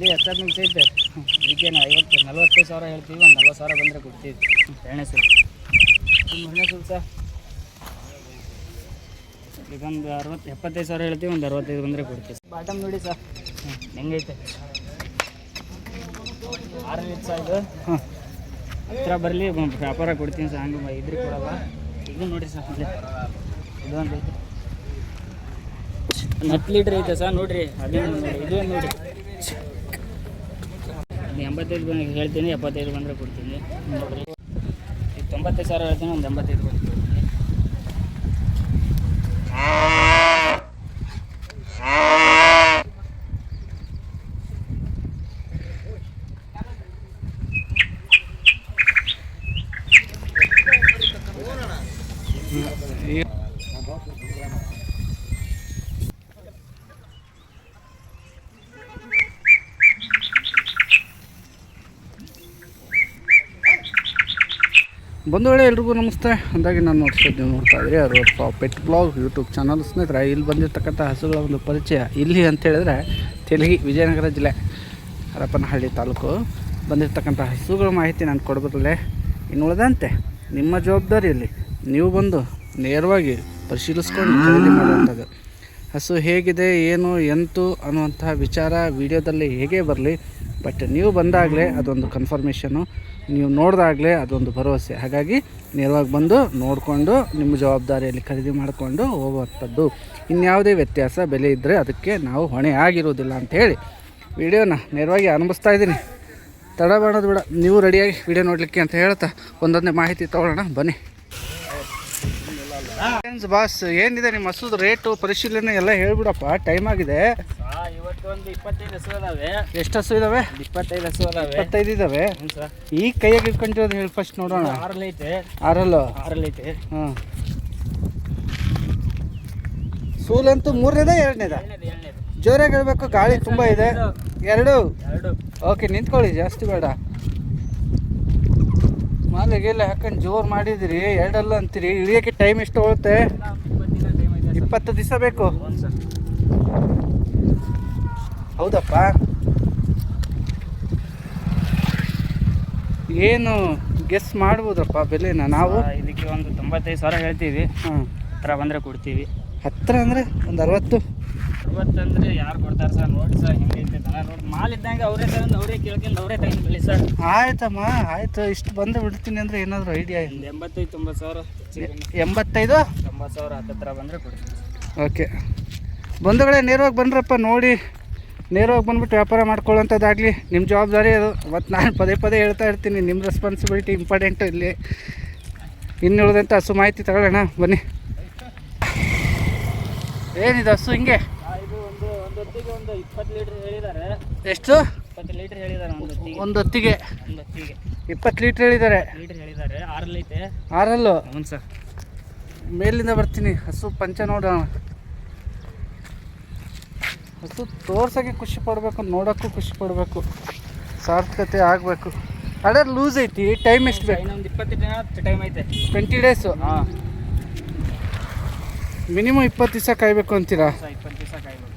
ಇಲ್ಲಿ ಹೆಚ್ಚಾಗಿ ಐತೆ. ಇದಕ್ಕೇನು 45,000 ಹೇಳ್ತೀವಿ, ಒಂದು 40,000 ಬಂದರೆ ಕೊಡ್ತೀವಿ. ಎಣ್ಣೆ ಸುಲ್ ಎಣ್ಣೆ ಸುಲ್ ಸರ್ ಇದೊಂದು 75,000 ಹೇಳ್ತೀವಿ, ಒಂದು 65 ಬಂದರೆ ಕೊಡ್ತೀವಿ. ಬಾಟಮ್ ನೋಡಿ ಸರ್ ಹೆಂಗೈತೆ 6 ಲೀಟ್ರ್ ಸಹ ಇದು. ಹತ್ರ ಬರಲಿ ವ್ಯಾಪಾರ ಕೊಡ್ತೀನಿ ಸರ್, ಹಂಗೆ ಇದ್ರಿ ಕೊಡಲ್ಲ. ಇದು ನೋಡಿ ಸರ್ ಇದೊಂದು ಐತೆ 10 ಲೀಟ್ರ್ ಐತೆ ಸರ್ ನೋಡಿರಿ. ಅದೇನು ನೋಡಿ ಇದು ನೋಡಿ 85 ಬಂದು ಹೇಳ್ತೀನಿ, 75 ಬಂದರೆ ಕೊಡ್ತೀನಿ ನೋಡಿರಿ. ಈಗ 95,000 ಹೇಳ್ತೀನಿ, ಒಂದು 85 ಬಂದು ಕೊಡ್ತೀನಿ. ಬಂಧುಗಳೇ ಎಲ್ರಿಗೂ ನಮಸ್ತೆ. ಅಂದಾಗಿ ನಾನು ನೋಡ್ತಾ ಇದ್ರಿ ಅರುವಪ್ಪ ಪೆಟ್ ಬ್ಲಾಗ್ ಯೂಟ್ಯೂಬ್ ಚಾನಲ್. ಸ್ನೇಹಿತರೆ, ಇಲ್ಲಿ ಬಂದಿರತಕ್ಕಂಥ ಹಸುಗಳ ಒಂದು ಪರಿಚಯ. ಇಲ್ಲಿ ಅಂತ ಹೇಳಿದ್ರೆ ತೆಲಗಿ, ವಿಜಯನಗರ ಜಿಲ್ಲೆ, ಹರಪನಹಳ್ಳಿ ತಾಲೂಕು ಬಂದಿರತಕ್ಕಂಥ ಹಸುಗಳ ಮಾಹಿತಿ ನಾನು ಕೊಡಬದಲ್ಲೇ ಇನ್ನು ಉಳಿದಂತೆ ನಿಮ್ಮ ಜವಾಬ್ದಾರಿಯಲ್ಲಿ ನೀವು ಬಂದು ನೇರವಾಗಿ ಪರಿಶೀಲಿಸ್ಕೊಂಡು ಖರೀದಿ ಮಾಡುವಂಥದ್ದು. ಹಸು ಹೇಗಿದೆ, ಏನು, ಎಂತು ಅನ್ನುವಂತಹ ವಿಚಾರ ವಿಡಿಯೋದಲ್ಲಿ ಹೇಗೆ ಬರಲಿ, ಬಟ್ ನೀವು ಬಂದಾಗಲೇ ಅದೊಂದು ಕನ್ಫರ್ಮೇಷನ್ನು, ನೀವು ನೋಡಿದಾಗಲೇ ಅದೊಂದು ಭರವಸೆ. ಹಾಗಾಗಿ ನೇರವಾಗಿ ಬಂದು ನೋಡಿಕೊಂಡು ನಿಮ್ಮ ಜವಾಬ್ದಾರಿಯಲ್ಲಿ ಖರೀದಿ ಮಾಡಿಕೊಂಡು ಹೋಗುವಂಥದ್ದು. ಇನ್ಯಾವುದೇ ವ್ಯತ್ಯಾಸ ಬೆಲೆ ಇದ್ದರೆ ಅದಕ್ಕೆ ನಾವು ಹೊಣೆ ಆಗಿರೋದಿಲ್ಲ ಅಂಥೇಳಿ ವಿಡಿಯೋನ ನೇರವಾಗಿ ಆರಂಭಿಸ್ತಾ ಇದ್ದೀನಿ. ತಡ ಮಾಡೋದು ಬೇಡ, ನೀವು ರೆಡಿಯಾಗಿ ವಿಡಿಯೋ ನೋಡಲಿಕ್ಕೆ ಅಂತ ಹೇಳ್ತಾ ಒಂದೊಂದೇ ಮಾಹಿತಿ ತೊಗೊಳ್ಳೋಣ ಬನ್ನಿ. ಬಾಸ್, ಏನಿದೆ ನಿಮ್ಮ ಹಸುದ ರೇಟು ಪರಿಶೀಲನೆ ಎಲ್ಲ ಹೇಳ್ಬಿಡಪ್ಪ, ಟೈಮ್ ಆಗಿದೆ. ಇವತ್ತು ಒಂದು 25 ಹಸು ಇದಾವೆ. ಎಷ್ಟು ಹಸು ಇದಾವೆ? 25 ಹಸು ಇದಾವೆ. 25 ಇದಾವೆ. ಈಗ ಕೈಯಾಗಿ ಇಟ್ಕೊಂಡಿರೋದು ಹೇಳಿ ಫಸ್ಟ್ ನೋಡೋಣ. 6 ಐತೆ. 6 ಐತೆ. ಹಾಂ, ಸೂಲಂತೂ 3ನೇದ 2ನೇದ? ಜೋರಾಗಿ ಹೇಳ್ಬೇಕು, ಗಾಳಿ ತುಂಬ ಇದೆ. 2. ಓಕೆ, ನಿಂತ್ಕೊಳ್ಳಿ, ಜಾಸ್ತಿ ಬೇಡ. ಮಾಲೆಗೆಲ್ಲ ಹಾಕೊಂಡು ಜೋರು ಮಾಡಿದಿರಿ, 2 ಅಂತೀರಿ. ಇಳಿಯೋಕ್ಕೆ ಟೈಮ್ ಎಷ್ಟು ಹೋಗುತ್ತೆ? 20 ದಿವಸ ಬೇಕು. ಹೌದಪ್ಪ, ಏನು ಗೆಸ್ ಮಾಡ್ಬೋದಪ್ಪ ಬೆಲೆನ? ನಾವು ಇದಕ್ಕೆ ಒಂದು 95,000 ಹೇಳ್ತೀವಿ. ಹತ್ರ ಬಂದರೆ ಕೊಡ್ತೀವಿ. ಹತ್ತಿರ ಅಂದರೆ ಒಂದು 60 ಅಂದರೆ ಯಾರು ಕೊಡ್ತಾರೆ ಸರ್? ನೋಡಿ ಸರ್ ಹೆಂಗೈತೆ ದನ, ನೋಡಿ ಮಾಲ್ ಇದ್ದಂಗೆ ಅವರೇ ತಗೊಂಡು ಅವರೇ ಕೇಳ್ಕೊಂಡು ಅವರೇ ತಗೊಂಡು ಬೆಳಿ ಸರ್. ಆಯ್ತಮ್ಮ, ಆಯಿತು. ಇಷ್ಟು ಬಂದು ಬಿಡ್ತೀನಿ ಅಂದರೆ ಏನಾದರೂ ಐಡಿಯಾ? 85,000 85 90,000 ಹತ್ತಿರ ಬಂದರೆ ಕೊಡ್ತೀವಿ. ಓಕೆ ಬಂಧುಗಳೇ, ನೇರವಾಗಿ ಬನ್ನಿರಪ್ಪ, ನೋಡಿ ನೇರವಾಗಿ ಬಂದುಬಿಟ್ಟು ವ್ಯಾಪಾರ ಮಾಡ್ಕೊಳ್ಳೋಂಥದ್ದಾಗಲಿ ನಿಮ್ಮ ಜವಾಬ್ದಾರಿ ಅದು. ಮತ್ತು ನಾನು ಪದೇ ಹೇಳ್ತಾ ಇರ್ತೀನಿ, ನಿಮ್ಮ ರೆಸ್ಪಾನ್ಸಿಬಿಲಿಟಿ ಇಂಪಾರ್ಟೆಂಟು ಇಲ್ಲಿ. ಇನ್ನು ಉಳಿದಂಥ ಹಸು ಮಾಹಿತಿ ತಗೊಳ್ಳೋಣ ಬನ್ನಿ. ಏನಿದೆ ಹಸು ಹಿಂಗೆ? ಇದು ಒಂದು ಹೊತ್ತಿಗೆ ಒಂದು 20 ಲೀಟ್ರ್ ಹೇಳಿದ್ದಾರೆ. ಎಷ್ಟು? 20 ಲೀಟ್ರ್ ಹೇಳಿದ್ದಾರೆ ಒಂದು ಹೊತ್ತಿಗೆ. 20 ಲೀಟ್ರ್ ಹೇಳಿದ್ದಾರೆ. 6 ಐತೆ. 6? ಹ್ಞೂ ಸರ್. ಮೇಲಿಂದ ಬರ್ತೀನಿ. ಹಸು ಪಂಚ ನೋಡೋಣ. ಹಸು ತೋರ್ಸೋಕ್ಕೆ ಖುಷಿ ಪಡಬೇಕು, ನೋಡೋಕ್ಕೂ ಖುಷಿ ಪಡಬೇಕು, ಸಾರ್ಥಕತೆ ಆಗಬೇಕು. ಅದೇ ಲೂಸ್ ಐತಿ. ಟೈಮ್ ಎಷ್ಟು ಬೇಕು? ಇನ್ನೊಂದು 20 ದಿನ ಟೈಮ್ ಐತೆ. 20 ಡೇಸು. ಹಾಂ, ಮಿನಿಮಮ್ 20 ದಿವಸ ಕಾಯಬೇಕು ಅಂತೀರಾ? 20 ದಿವಸ ಕಾಯ್ಬೇಕು.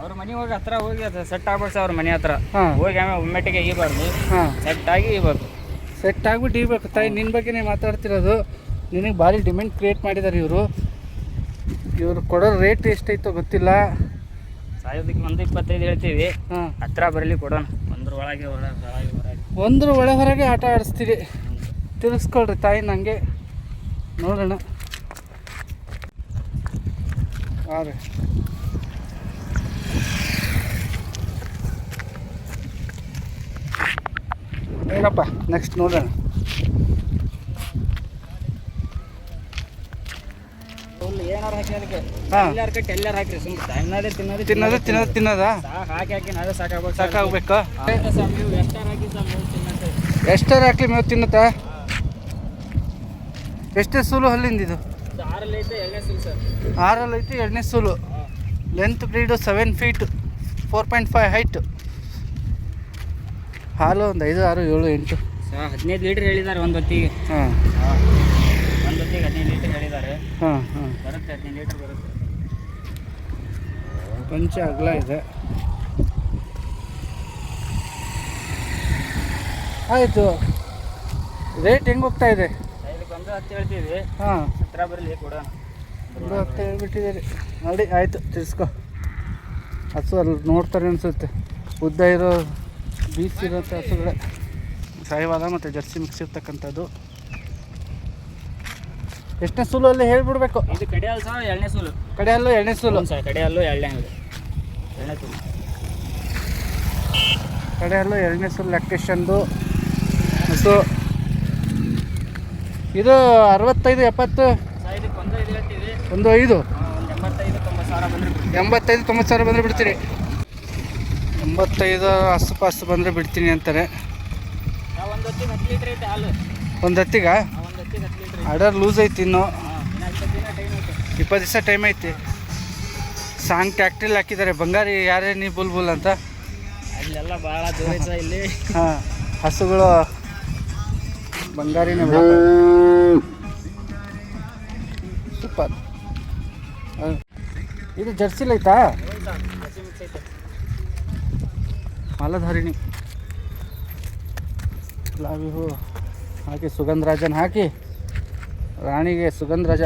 ಅವ್ರ ಮನೆ ಹೋಗಿ ಹತ್ರ ಹೋಗಿ ಅದು ಸೆಟ್ ಆಗ್ಬೇಕು ಸರ್. ಅವ್ರ ಮನೆ ಹತ್ರ ಹೋಗಿ ಆಮೇಲೆ ಒಮ್ಮೆಟ್ಟಿಗೆ ಈಬಾರ್ದು. ಸೆಟ್ ಆಗಿ ಈಬೇಕು. ಸೆಟ್ ಆಗಿಬಿಟ್ಟು ಈಬೇಕು. ತಾಯಿ, ನಿನ್ನ ಬಗ್ಗೆನೇ ಮಾತಾಡ್ತಿರೋದು. ನಿನಗೆ ಭಾರಿ ಡಿಮ್ಯಾಂಡ್ ಕ್ರಿಯೇಟ್ ಮಾಡಿದ್ದಾರೆ ಇವರು ಕೊಡೋ ರೇಟ್ ಎಷ್ಟೈತೋ ಗೊತ್ತಿಲ್ಲ. ಸಾಯೋದಕ್ಕೆ ಒಂದು 25 ಹೇಳ್ತೀವಿ. ಹತ್ರ ಬರಲಿ ಕೊಡೋಣ. ಒಂದ್ರ ಹೊರಗೆ ಆಟ ಆಡಿಸ್ತೀರಿ. ತಿರ್ಸ್ಕೊಳ್ರಿ ತಾಯಿ, ನನಗೆ ನೋಡೋಣ. ಹಾಂ ರೀ, ಏನಪ್ಪ ನೆಕ್ಸ್ಟ್ ನೋಡೋಣ. ಏನಾರು ಹಾಕಿ ಅದಕ್ಕೆ ಎಲ್ಲಾರು ಹಾಕ್ರಿ. ಸುಮ್ಮನೆ ತಿನ್ನೋದಾ? ಹಾಕಿ ನಾವೇ ಸಾಕಾಗ್ಬೇಕು. ನೀವು ಎಷ್ಟಾರು ಹಾಕಿ ಸರ್ ಎಷ್ಟಾರು ಹಾಕ್ಲಿ ಮೇವು ತಿನ್ನುತ್ತಾ? ಎಷ್ಟೇ ಸೂಲು ಹಲ್ಲಿಂದಿದು? 6 ಐತೆ, 2ನೇ ಸೂಲು ಸರ್. 6 ಐತಿ, 2ನೇ ಸೂಲು. Length breadth 7 feet 4.5 height. ಹಾಲು ಒಂದು 5, 6, 7, 8. 15 ಲೀಟ್ರ್ ಹೇಳಿದ್ದಾರೆ ಒಂದು ಹೊತ್ತಿಗೆ. ಒಂದು ಹೊತ್ತಿಗೆ 15 ಲೀಟ್ರ್ ಹೇಳಿದ್ದಾರೆ. ಬರುತ್ತೆ, 15 ಲೀಟ್ರ್ ಬರುತ್ತೆ. ಪಂಚ ಅಗಲ ಇದೆ. ಆಯಿತು. ರೇಟ್ ಹೆಂಗೆ ಹೋಗ್ತಾ ಇದೆ? ಇದಕ್ಕೆ ಒಂದು 10 ಹೇಳ್ತೀವಿ. ಹಾಂ, ಹತ್ರ ಬರಲಿ ಕೊಡೋಣ. ಒಂದು 10 ಹೇಳ್ಬಿಟ್ಟಿದ್ದೀರಿ ನೋಡಿ. ಆಯಿತು, ತಿರ್ಸ್ಕೊ. ಹಸು ಅಲ್ಲಿ ನೋಡ್ತಾರೆ ಅನಿಸುತ್ತೆ. ಉದ್ದ ಇರೋ ಬೀಚ್ ಇರೋಂಥ ಹಸುಗಳೇ, ಸಾಯಿವಾಲ ಮತ್ತು ಜರ್ಸಿ ಮಿಕ್ಸ್ ಇರ್ತಕ್ಕಂಥದ್ದು. ಎಷ್ಟನೇ ಸೂಲು ಅಲ್ಲಿ ಹೇಳ್ಬಿಡ್ಬೇಕು. ಇದು ಕಡೆಯಲ್ಲ ಸರ್, 2ನೇ ಸೂಲು. ಕಡೆಯಲ್ಲೂ 2ನೇ ಸೂಲು. ಸರ್ ಕಡೆಯಲ್ಲೂ 2ನೇ ಸೂಲು. ಕಡೆಯಲ್ಲೂ 2ನೇ ಸೂಲು ಲ್ಯಾಕ್ಟೇಷನ್ದು ಹಸು. ಇದು 65 70 ಸರ್ ಇದಕ್ಕೆ ಒಂದು 5 ಹೇಳ್ತೀವಿ. ಒಂದು 5 ಒಂದು 85-90 ಸಾವಿರ ಬಂದರೆ 85-90 ಸಾವಿರ ಬಂದರೆ ಬಿಡ್ತೀರಿ. 85 ಆಸುಪಾಸು ಬಂದರೆ ಬಿಡ್ತೀನಿ ಅಂತಾರೆ. ಒಂದು ಹೊತ್ತಿಗೆ 10 ಲೀಟ್ರ್ ಐತೆ ಹಾಲು. ಒಂದು ಹತ್ತಿಗ ಒಂದು ಹೊತ್ತಿಗೆ 10 ಲೀಟ್ರ್. ಆರ್ಡರ್ ಲೂಸ್ ಐತಿ. ಇನ್ನು ಇನ್ನು 20 ದಿನ ಟೈಮ್ ಐತೆ. 20 ದಿವಸ ಟೈಮ್ ಐತಿ. ಸಾಂಗ್ ಟ್ಯಾಕ್ಟ್ರಿಲಿ ಹಾಕಿದ್ದಾರೆ ಬಂಗಾರಿ ಯಾರೇ ನೀ ಬುಲ್ ಅಂತ. ಅಲ್ಲೆಲ್ಲ ಭಾಳ ದೂರ ಐತೆ ಇಲ್ಲಿ. ಹಾಂ, ಹಸುಗಳು ಬಂಗಾರಿನೇ. ಸೂಪರ್. ಇದು ಜರ್ಸಿಲ್ ಐತಾ? ಮಾಲಧಾರಿಣಿ ಗುಲಾಬಿ ಹೂ ಹಾಕಿ ಸುಗಂಧರಾಜನ ಹಾಕಿ ರಾಣಿಗೆ ಸುಗಂಧರಾಜ.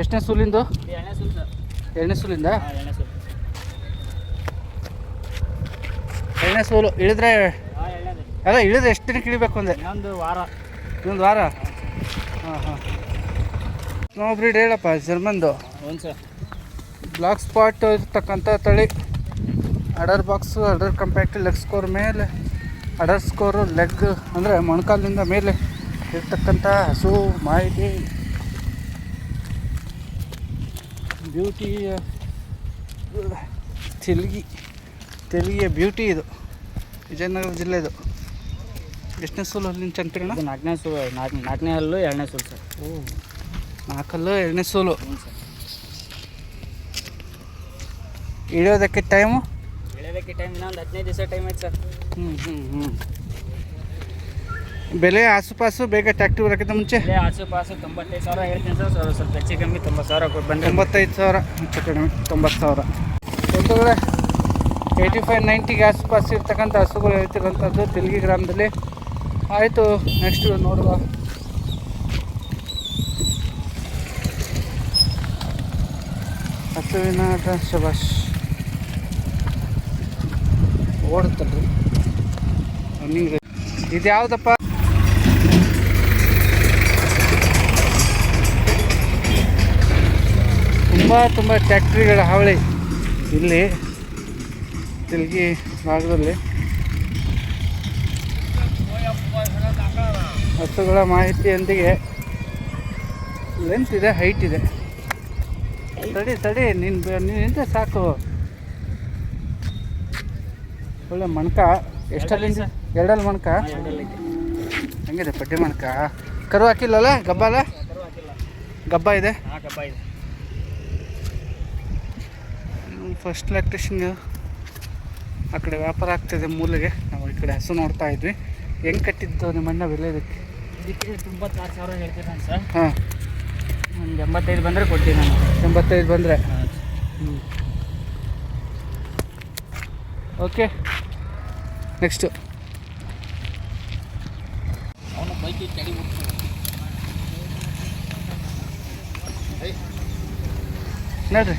ಎಷ್ಟನೇ ಸೂಲಿಂದು? 2ನೇ ಸೂಲು ಸರ್. 2ನೇ ಸೂಲಿಂದ? 2ನೇ ಸೂಲು. 2ನೇ ಸೂಲು ಇಳಿದ್ರೆ 2ನೇದು. ಅಲ್ಲ, ಇಳಿದ್ರೆ ಎಷ್ಟು ದಿನಕ್ಕೆ ಇಳಿಬೇಕು ಅಂದೆ? ಇನ್ನೊಂದು ವಾರ. ಇನ್ನೊಂದು ವಾರ? ಹಾಂ. ಸ್ನೋ ಬ್ರೀಡ್ ಹೇಳಪ್ಪ. ಜರ್ಮನ್ದು. ಹ್ಞೂ ಸರ್. ಬ್ಲಾಕ್ ಸ್ಪಾಟ್ ಇರ್ತಕ್ಕಂಥ ತಳಿ. Other box, other compact, leg score ಮೇಲೆ, ಅಡರ್ ಸ್ಕೋರು ಲೆಗ್ ಅಂದರೆ ಮೊಣಕಾಲಿನಿಂದ ಮೇಲೆ ಇರ್ತಕ್ಕಂಥ ಹಸು. ಮಾಹಿತಿ ಬ್ಯೂಟಿ ತೆಲಿಗೆ ಬ್ಯೂಟಿ. ಇದು ವಿಜಯನಗರ ಜಿಲ್ಲೆದು. ಎಷ್ಟನೇ ಸೂಲು ಅಲ್ಲಿನ ಚಂಪಿರಣ? 4ನೇ ಸೂಲು. 4ನೇ ಹಲ್ಲು 2ನೇ ಸೂಲು ಸರ್. 4 ಹಲ್ಲು 2ನೇ ಸೂಲು. ಹ್ಞೂ ಸರ್. ಇಳಿಯೋದಕ್ಕೆ ಟೈಮು? ಇಳಿಯೋದಕ್ಕೆ ಟೈಮ್ ಇನ್ನೊಂದು 15 ದಿವಸ ಟೈಮ್ ಐತೆ ಸರ್. ಹ್ಞೂ. ಬೆಲೆ ಆಸುಪಾಸು ಬೇಗ ಟ್ಯಾಕ್ಟ್ರಿ ಬರೋಕ್ಕಿಂತ ಮುಂಚೆ? ಆಸುಪಾಸು 95 ಸಾವಿರ ಹೇಳ್ತೀನಿ ಸರ್. ಸ್ವಲ್ಪ ಹೆಚ್ಚು ಕಮ್ಮಿ 90 ಸಾವಿರ ಬಂದರೆ. 95 ಸಾವಿರ ಹೆಚ್ಚು ಕಡಿಮೆ 90 ಸಾವಿರ. ಒಂದುಗಳೇ 85-90ಗೆ ಆಸುಪಾಸು ಇರ್ತಕ್ಕಂಥ ಹಸುಗಳು ಹೇಳ್ತಿರೋಂಥದ್ದು ತೆಲಗಿ ಗ್ರಾಮದಲ್ಲಿ. ಆಯಿತು, ನೆಕ್ಸ್ಟ್ ನೋಡುವ. ಹಸುವಿನ ಶಬಾಷ್ ಓಡುತ್ತಲ್ರಿ ರನ್ನಿಂಗ್. ಇದು ಯಾವುದಪ್ಪ? ತುಂಬ ಟ್ಯಾಕ್ಟ್ರಿಗಳ ಹಾವಳಿ ಇಲ್ಲಿ ತೆಲಗಿ ಭಾಗದಲ್ಲಿ. ಹಸುಗಳ ಮಾಹಿತಿಯೊಂದಿಗೆ ಲೆಂತ್ ಇದೆ, ಹೈಟ್ ಇದೆ. ತಡಿ ನಿನ್ನಿಂದ ಸಾಕು. ಒಳ್ಳೆ ಮಣ್ಕ. ಎಷ್ಟಲ್ಲಿಂದ? 2 ಮಣ್ಕ. ಹಂಗಿದೆ ಪಡ್ಡೆ ಮಣ್ಕ. ಕರು ಹಾಕಿಲ್ಲಲ್ಲ? ಗಬ್ಬ ಅಲ್ಲ? ಗಬ್ಬ ಇದೆ. ಗಬ್ಬ ಇದೆ. ಫಸ್ಟ್ ಲ್ಯಾಕ್ಟೇಷನ್ಗೆ ಆ ಕಡೆ ವ್ಯಾಪಾರ ಆಗ್ತಾಯಿದೆ ಮೂಲೆಗೆ. ನಾವು ಈ ಕಡೆ ಹಸು ನೋಡ್ತಾ ಇದ್ವಿ. ಹೆಂಗೆ ಕಟ್ಟಿದ್ದು ನಿಮ್ಮಣ್ಣ ಬೆಲೆ ಇದಕ್ಕೆ? ಇದಕ್ಕೆ 96 ಸಾವಿರ ಹೇಳ್ತೀನಿ ನಾನು ಸರ್. ಹಾಂ, ಒಂದು 85 ಬಂದರೆ ಕೊಡ್ತೀನಿ ನಾನು. 85 ಬಂದರೆ? ಹ್ಞೂ. ಓಕೆ, ನೆಕ್ಸ್ಟು ಅವನು ಬೈಕಿಗೆ ಕಡಿ ನೋಡ್ರಿ.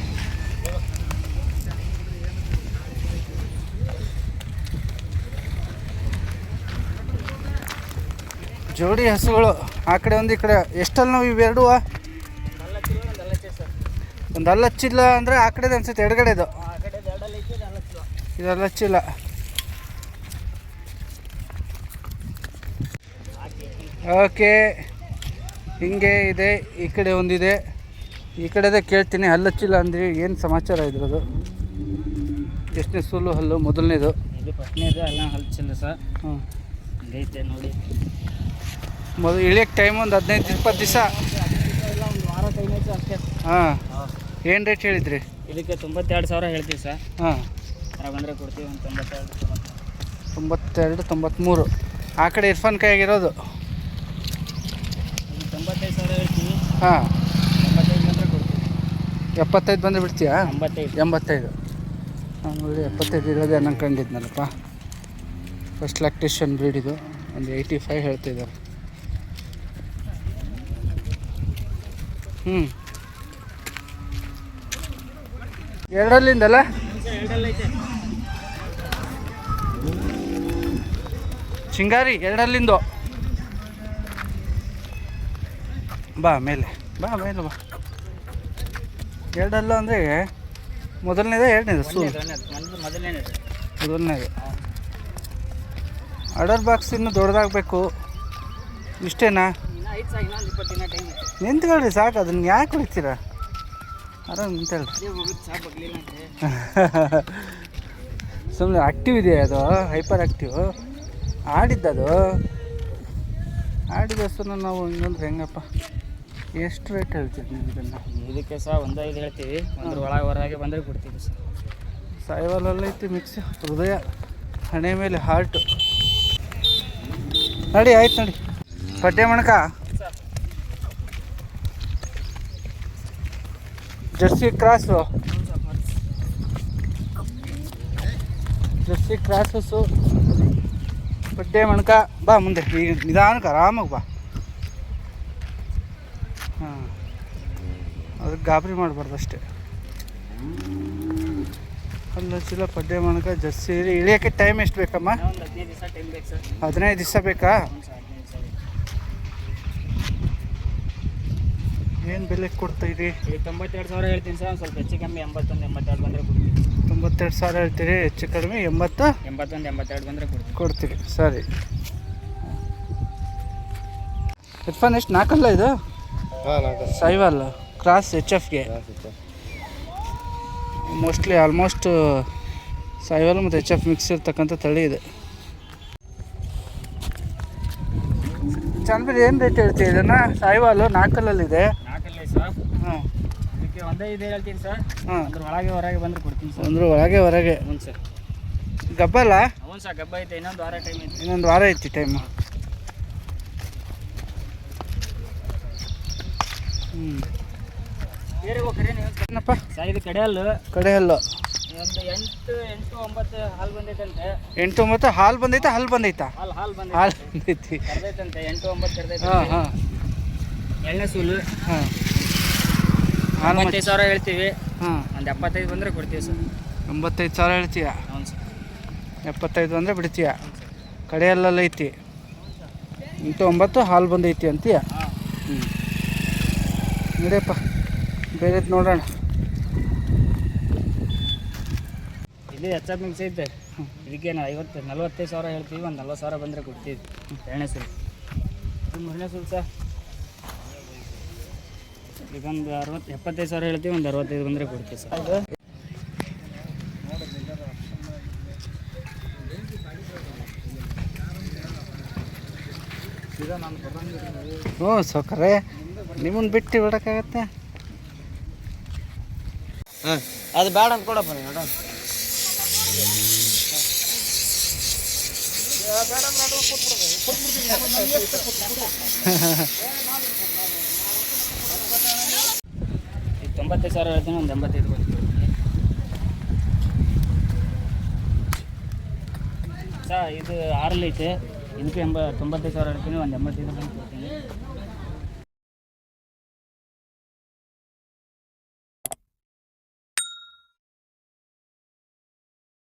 ಜೋಡಿ ಹಸುಗಳು ಆ ಕಡೆ ಒಂದು ಈ ಕಡೆ. ಎಷ್ಟಲ್ಲಿ ನಾವು ಇವೆರಡು? ಒಂದು ಅಲ್ಲಚ್ಚಿಲ್ಲ ಅಂದರೆ ಆ ಕಡೆದು ಅನ್ಸುತ್ತೆ, ಎಡಗಡೆದು. ಇದು ಅಲ್ಲಚ್ಚಿಲ್ಲ. ಓಕೆ, ಹಿಂಗೆ ಇದೆ. ಈ ಕಡೆ ಒಂದಿದೆ, ಈ ಕಡೆದೇ ಕೇಳ್ತೀನಿ. ಹಲ್ಲಚ್ಚಿಲ್ಲ ಅಂದರೆ ಏನು ಸಮಾಚಾರ ಇದ್ರದ್ದು? ಎಷ್ಟನೇ ಸೂಲು ಹಲ್ಲು? ಮೊದಲನೇದು. ಇದು ಫಸ್ಟ್ನೇದು ಅಲ್ಲ ಹಲ್ಚಿಲ್ಲ ಸರ್. ಹ್ಞೂ, ಐತೆ ನೋಡಿ. ಇಳಿಯೋಕ್ಕೆ ಟೈಮ್ ಒಂದು 15-20 ದಿವಸ. ಇಲ್ಲ, ಒಂದು ವಾರ ಟೈಮ್ ಐತೆ ಅಷ್ಟೇ. ಹಾಂ, ಏನು ರೇಟ್ ಹೇಳಿದ್ರಿ? ಇದಕ್ಕೆ 92 ಸಾವಿರ ಹೇಳ್ತೀವಿ ಸರ್. ಹಾಂ, ಥರ ಬಂದರೆ ಕೊಡ್ತೀವಿ. ಒಂದು 92-93. ಆ ಕಡೆ ಇರ್ಫಾನ್ ಕೈಯಾಗಿರೋದು. ಇದು 95 ಸಾವಿರ ಹೇಳ್ತೀವಿ. ಹಾಂ, 85 ಬಂದರೆ ಕೊಡ್ತೀವಿ. 75 ಬಂದರೆ ಬಿಡ್ತೀಯಾ? 85. 85. ನಾನು ನೋಡಿ 75 ಇರೋದೇ ಅನ್ನಂಗೆ ಕಂಡಿದ್ನಲ್ಲಪ್ಪ. ಫಸ್ಟ್ ಲ್ಯಾಕ್ಟೇಷನ್ ಬ್ರೀಡ್ ಇದು. ಒಂದು 85 ಹೇಳ್ತಿದ್ದಾರೆ. ಎರಡಲ್ಲಿಂದಲ್ಲ ಚಿಂಗಾರಿ, ಎರಡಲ್ಲಿಂದು ಬಾ ಮೇಲೆ ಬಾ. ಎರಡಲ್ಲ ಅಂದರೆ ಮೊದಲನೇದು ಎರಡನೇದು ಮೊದಲನೇದು. ಆರ್ಡರ್ ಬಾಕ್ಸ್ ಇನ್ನೂ ದೊಡ್ಡದಾಗಬೇಕು. ಇಷ್ಟೇನಾ? ನಿಂತ್ಕೊಳ್ರಿ ಸಾಕು. ಅದನ್ನ ಯಾಕೆ ಹೊಡಿತೀರಾ? ಆರಾಮ್ ನಿಂತೇಳ್ರಿ. ಸುಮ್ಮನೆ ಆ್ಯಕ್ಟಿವ್ ಇದೆ ಅದು, ಹೈಪರ್ ಆ್ಯಕ್ಟಿವ್. ಆಡಿದ್ದದು ಆಡಿದಷ್ಟು ನಾವು ಇನ್ನೊಂದ್ರೆ ಹೆಂಗಪ್ಪ. ಎಷ್ಟು ರೇಟ್ ಹೇಳ್ತೀರಿ ನೀವು ಇದನ್ನು? ಇದಕ್ಕೆ ಸಹ 1.5 ಹೇಳ್ತೀವಿ. ಒಂದ್ರ ಒಳಗೆ ಹೊರಗೆ ಬಂದರೆ ಕೊಡ್ತೀವಿ ಸರ್. ಸಾಯಿವಾಲೆಲ್ಲ ಐತಿ ಮಿಕ್ಸ್. ಹೃದಯ, ಹಣೆ ಮೇಲೆ ಹಾರ್ಟು. ನಡಿ ಆಯ್ತು ನಡಿ. ಪಡ್ಡೆ ಮಣಕ ಜರ್ಸಿ ಕ್ರಾಸು, ಜರ್ಸಿ ಕ್ರಾಸಸ್ಸು, ಪಡ್ಡೆ ಮಣಕ. ಬಾ ಮುಂದೆ, ಈಗ ನಿಧಾನಕ್ಕೆ ಆರಾಮಾಗಿ ಬಾ. ಹಾಂ, ಅದಕ್ಕೆ ಗಾಬರಿ ಮಾಡಬಾರ್ದು ಅಷ್ಟೇ. ಅಲ್ಲ ಚಿಲ್ಲ ಪಡ್ಡೆ ಮಣಕ ಜರ್ಸಿ ಇಳಿಯೋಕ್ಕೆ ಟೈಮ್ ಎಷ್ಟು ಬೇಕಮ್ಮ? 15 ದಿವಸ ಟೈಮ್ ಬೇಕು ಸರ್. 15 ದಿವಸ ಬೇಕಾ? ಏನು ಬೆಲೆ ಕೊಡ್ತಾಯಿರಿ? ಈಗ 92,000 ಹೇಳ್ತೀನಿ ಸರ್. ಸ್ವಲ್ಪ ಹೆಚ್ಚು ಕಮ್ಮಿ 81-82 ಬಂದರೆ ಕೊಡ್ತೀವಿ. 92,000 ಹೇಳ್ತೀರಿ, ಹೆಚ್ಚು ಕಡಿಮೆ 81-82 ಬಂದರೆ ಕೊಡ್ತೀರಿ. ಸರಿ. ಇರ್ಫಾನ್ ಎಷ್ಟು? 4 ಅಲ್ಲ ಇದು? ಸಾಯಿವಾಲ್ ಕ್ರಾಸ್ HFಗೆ ಮೋಸ್ಟ್ಲಿ ಆಲ್ಮೋಸ್ಟ್ ಸಾಯಿವಾಲ್ ಮತ್ತು HF ಮಿಕ್ಸ್ ಇರ್ತಕ್ಕಂಥ ತಳಿ ಇದೆ. ಚಂದ್ರಿ ಏನು ರೇಟ್ ಹೇಳ್ತೀವಿ ಇದನ್ನು? ಸಾಯಿವಾಲು 4ಅಲ್ಲಿದೆ. 4 ಸರ್. ಹಾಂ, ಇದಕ್ಕೆ 1.5 ಹೇಳ್ತೀನಿ ಸರ್. ಹಾಂ, ಅದ್ರ ಒಳಗೆ ಹೊರಗೆ ಬಂದರೆ ಕೊಡ್ತೀನಿ ಸರ್. ಅಂದ್ರೆ ಹೊರಗೆ. ಹ್ಞೂ ಸರ್. ಗಬ್ಬಲ್ಲ? ಹ್ಞೂ ಸರ್, ಗಬ್ಬ ಐತೆ. ಇನ್ನೊಂದು ವಾರ ಟೈಮ್ ಐತೆ. ಇನ್ನೊಂದು ವಾರ ಐತಿ ಟೈಮು. ಬೇರೆ ಹೋಗ್ರಿ ನೀವು ಏನಪ್ಪ ಸರ್? ಇದು ಕಡೆಯಲ್ಲು ಒಂದು 8-9 ಹಾಲು ಬಂದೈತಂತೆ. 8-9 ಹಾಲು ಬಂದೈತಾ? ಹಾಲು ಬಂದೈತಾ? ಹಾಲು ಬಂದೈತಿ ಕರ್ದೈತಂತೆ. 8-9 ಕರ್ದೈತೆ. ಹಾಂ. ಎಣ್ಣೆ ಸೂಲು. ಹಾಂ, 95,000 ಹೇಳ್ತೀವಿ. ಹಾಂ, ಒಂದು 75 ಬಂದರೆ ಕೊಡ್ತೀವಿ ಸರ್. 85,000 ಹೇಳ್ತೀಯ? ಹ್ಞೂ ಸರ್. 75 ಅಂದರೆ ಬಿಡ್ತೀಯ. ಕಡೆಯಲ್ಲೆಲ್ಲ ಐತಿ. 8-9 ಹಾಲು ಬಂದೈತಿ ಅಂತೀಯ? ಹಾಂ. ನಡಿಯಪ್ಪ, ಬೇರೆದು ನೋಡೋಣ. ಇದು HF ಮಿಕ್ಸ್ ಐತೆ. ಇದಕ್ಕೆ 45,000 ಹೇಳ್ತೀವಿ. ಒಂದು 40,000 ಬಂದರೆ ಕೊಡ್ತೀವಿ. ಎಣ್ಣೆ ಸೂಲು. ಇದು ಮೂರನೇ ಸೂಲು ಸರ್. ಇದೊಂದು 75,000 ಹೇಳ್ತೀವಿ. ಒಂದು 65 ಬಂದರೆ ಕೊಡ್ತೀವಿ ಸರ್. ಹ್ಞೂ ಸೌಕರ್ಯ, ನಿಮ್ಮನ್ನು ಬಿಟ್ಟು ಬಿಡೋಕ್ಕಾಗತ್ತೆ? ಹಾಂ, ಅದು ಬೇಡ ಅಂತ ಕೊಡಪ್ಪ ನೀವು ನೋಡೋಣ. ಈಗ 95,000 ಹೇಳ್ತೀನಿ. ಒಂದು 85 ಕೊಡ್ತೀವಿ ಸರ್. ಇದು 6 ಐತೆ. ಇದಕ್ಕೆ 95,000 ಹೇಳ್ತೀನಿ. ಒಂದು 85 ಬಂದು ಕೊಡ್ತೀನಿ.